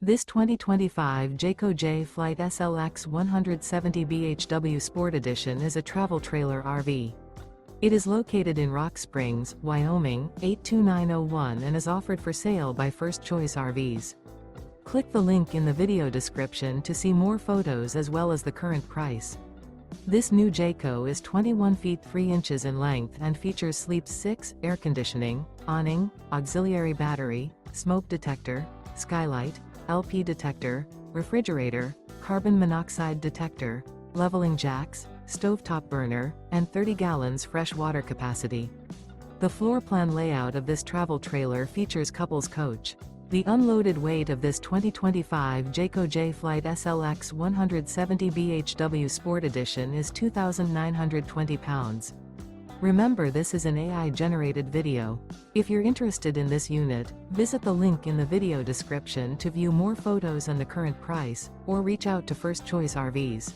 This 2025 Jayco J-Flight SLX 170 BHW Sport Edition is a travel trailer RV. It is located in Rock Springs, Wyoming, 82901 and is offered for sale by First Choice RVs. Click the link in the video description to see more photos as well as the current price. This new Jayco is 21 feet 3 inches in length and features Sleep 6, air conditioning, awning, auxiliary battery, smoke detector, skylight, LP detector, refrigerator, carbon monoxide detector, leveling jacks, stovetop burner, and 30 gallons fresh water capacity. The floor plan layout of this travel trailer features couples coach. The unloaded weight of this 2025 Jayco J-Flight SLX 170 BHW Sport Edition is 2,920 pounds. Remember, this is an AI-generated video. If you're interested in this unit, visit the link in the video description to view more photos and the current price, or reach out to First Choice RVs.